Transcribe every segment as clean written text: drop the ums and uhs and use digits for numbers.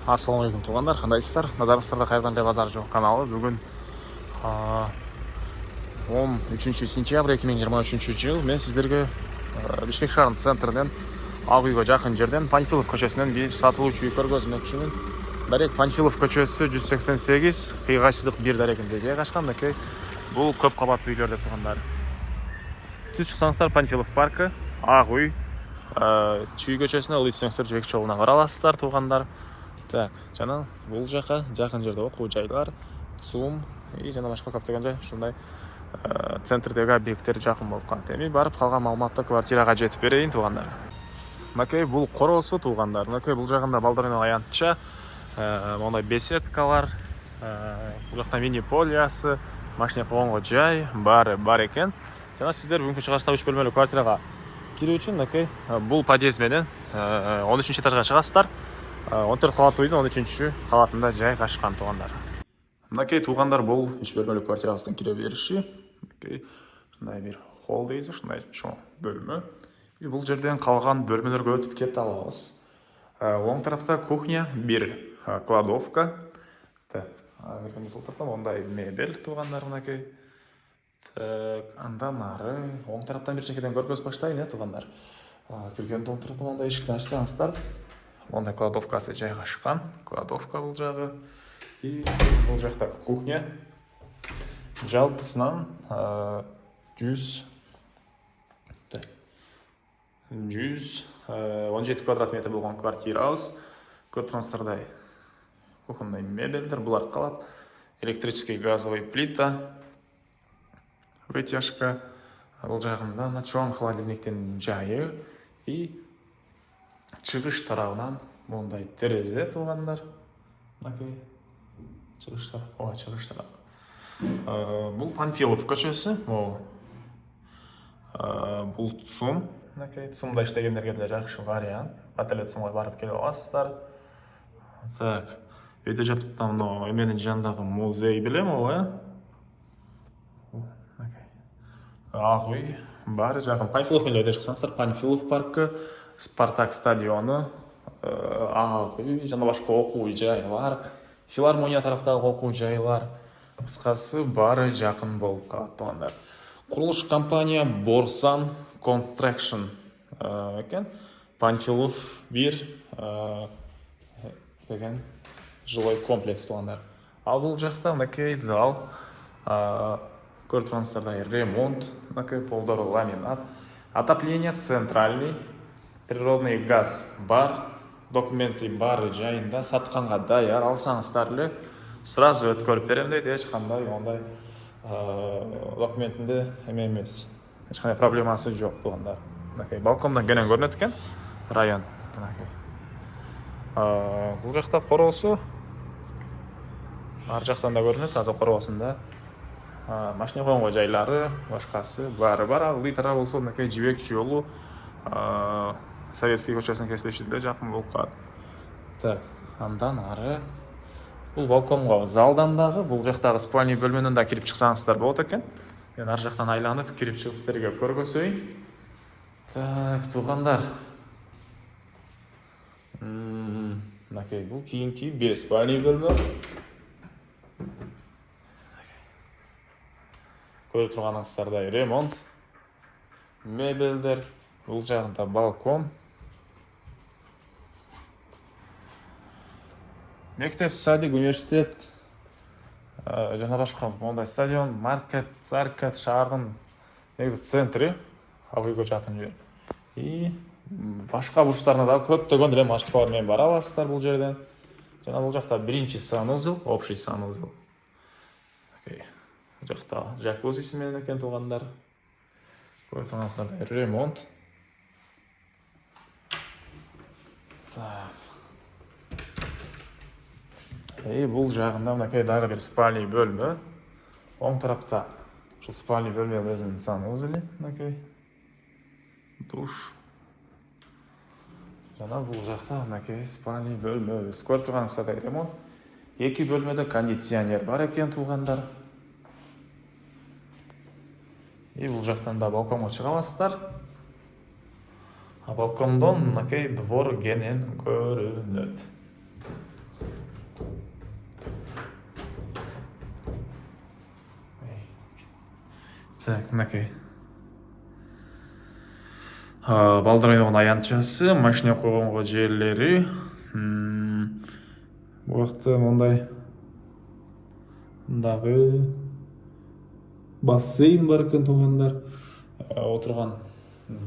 Ассалаумағалейкум туғандар, қандайсыздар? Назарыңыздарда қайырдан базар жоқ каналы. Бүгін 13 сентябрь 2023 жыл. Мен сіздерге Бішкек шағын центрден Ақ үйге жақын жерден Панфилов көшесінен бір сатылушы үй көргөзмекшімін. Бәрек Панфилов көшесі 188 қиғашсыздық бір дәрекінде жайғашқан. Бұл көп қабатты үйлер деп тұрғандар. Түс шықсаңыздар Панфилов паркі, Ақ үй, Чүй көшесіне Лысенсер жібек жолына қараласыздар туғандар. Так, жана бұл жақын жерде оқу жайлар, ЦУМ и жана башка көптөгөн жай ушундай центрдегі объекттер жақын болып қалды. Эми барып қалған маалыматты квартираға жетіп берейин туғандар. Мынакей бұл қоросу туғандар. Мынакей бұл жағында балдарының аянтча мондай беседкалар, бұл жақтан мини полиясы, машина қоғонго жай бар екен. Жана сіздер бүгүнкү чыгашта 3 бөлмөлүү квартираға кирүү үчүн мынакей бұл подъезд менен 13 этажга чыгасыздар. 14 қабатты үйдің 13 қабатында жайгашкан туғандар. Мынакей туғандар бұл 3 бөлмөлүү квартирабыздын кире бериши. Мындай бир холл дейбиз, ушундай чоң бөлмө. Бұл жерден қалған бөлмөлөргө өтүп кетип алабыз. Оң тарапта кухня, бир кладовка. Сол тарапта мондай мебель туғандар мынакей. Андан ары оң тараптан бир чекеден көргөзүп баштайын туғандар. Киргенде оң тараптан мондай эшикти ачсаңыздар, ондай кладовкасы жайгашкан. Кладовка бұл жағы. И бұл жақта кухня. Жалпысынан 117 квадрат метр болған квартирабыз. Көріп тұрсыздардай кухонный мебельдер бұлар қалат. Электрический газовый плита, вытяжка. Бұл жағында чоң холодильниктен жайы и чыгыш тарабынан мондай терезе туғандар. Чыгыштар. Бұл Панфилов көшесі. Бұл ЦУМ. ЦУМда иштегендерге деле жакшы вариант. Отель ЦУМга барып келе аласыздар. Так, үйдө жатқан эменин жанындагы музей билем ол, Ак үй бар жакын. Панфилов менен өтө чыксаңыздар, Панфилов паркы, Спартак стадиону, Ак үй, жана башка окуу жайлар, филармония тараптагы окуу жайлар, кыскасы бары жакын болуп калат тугандар. Курулуш компания Борсан Construction экен. Панфилов 1 деген жилой комплекс тугандар. Ал бул жакта мынакей зал, көрүп турсаңыздардай ремонт, мынакей полдору ламинат, отопление центральный, природный газ бар, документы бары жайында, сатканга даяр, алсаңыздар эле сразу өткөрүп берем дейт, эч кандай ондай документинде эме эмес. Эч кандай проблемасы жок тугандар. Мынакей балкондан кенен көрүнөт экен район. Мынакей. Бул жакта коросу. Ар жактан да көрүнөт, азыр коросунда. Машина койгонго жайлары, башкасы бары бар. Ал тарабы болсо мынакей жибек жолу, Советский көчөсүнүн кесилишине жакын болуп калат. Так, андан ары бул балконго залдан дагы, бул жактагы спальный бөлмөнөн да кирип чыксаңыздар болот экен. Мен ар жактан айланып кирип чыгып сиздерге көргөзөйүн. Так, тугандар. Мынакей бул кийинки бир спальный бөлмө. Көрүп турганыңыздардай ремонт, мебелдер, бул жагында балкон. Мектеп, садик, университет, жана башка мондай стадион, маркет, шаардын негизи центри, Ак үйгө жакын жер. И башка бурчтарына да көптөгөн эле машиналар менен бара аласыздар бул жерден. Жана бул жакта биринчи санузел, общий санузел. Бул жакта жакузиси менен экен тугандар. Көрүп турсаңыздар ремонт. Так. Бул жагында мынакей дагы бир спальный бөлмө. Оң тарапта ушул спальный бөлмө өзүнүн санузели, мынакей душ. Жана бул жакта мынакей спальный бөлмө. Көрүп турсаңыздар ремонт. 2 бөлмөдө кондиционер бар экен тугандар. Бул жактан да балконго чыга аласыздар. Балкондон мынакей двор кенен көрүнөт. Так, мынакей. Балдар ойнаған аянтчасы, машина қойғанға жерлері. Бұл жақта мындай дағы бассейн бар екен туғандар. Отырған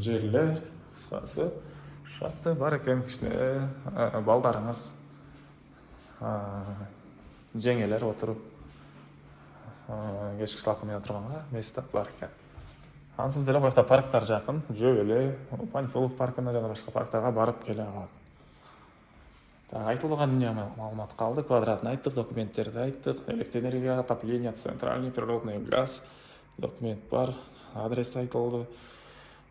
жерлер, қысқасы шатты бар екен. Кішкене балдарыңыз жеңелер отырып кешкі салқынмен отырғанға места бар екен. Сіздер бұл жақта парктар жақын, Жөбеле, Панфилов паркына және басқа парктарға барып келе алады. Айтылған дүние малумат қалды. Квадратны айттық, документтерді айттық, электроэнергия, отопление, центральный природный газ, документ бар, адрес айтылды.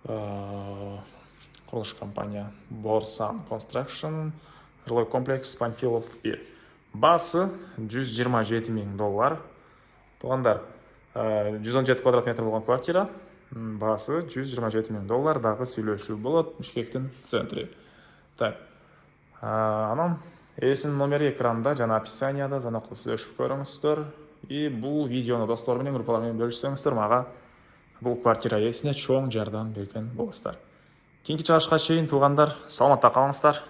Құрылыш компания Борсан Construction, жилой комплекс Панфилов 1. Басы $127,000. Туғандар, 117 квадрат метр болған квартира. Басы $127,000 дағы сөйлеуші болады Бішкектің центре. Так, анан есін номері экранда, жана описанияда, жана сөйлеушіп көріңіздер. И бұл видеоны достарымен, группалармен бөлішсеңіздер, маға бұл квартира есіне чоң жардам берген болыстар. Кейінгі чыгышқа чейин туғандар, саламатта қалыңыздар.